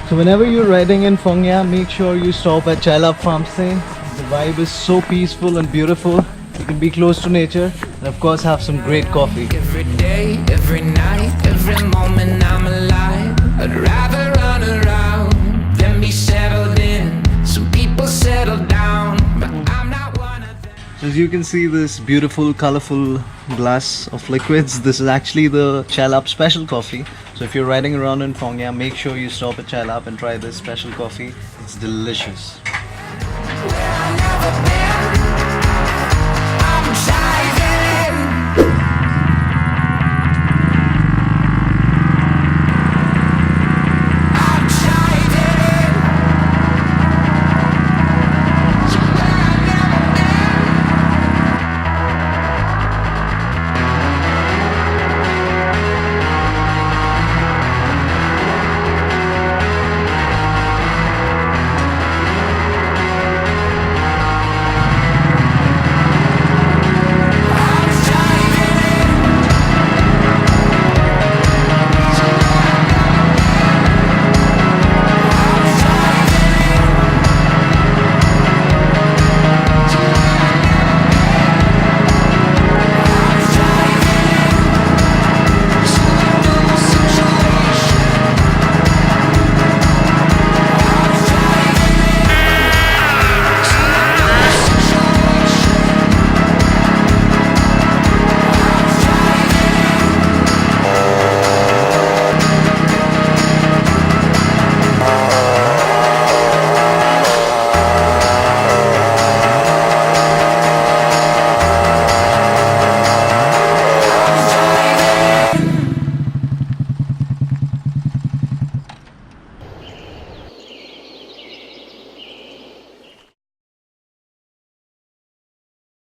So whenever you're riding in Phong Nha, make sure you stop at CHAY farmstay. The vibe is so peaceful and beautiful. You can be close to nature and of course have some great coffee. Every day, every night, every moment I'm alive. I'd rather run around than be settled in. Some people settle down, but I'm not one of them. As you can see this beautiful colorful glass of liquids, this is actually the CHAY special coffee. So if you're riding around in Phong Nha, make sure you stop at CHAY and try this special coffee. It's delicious. Where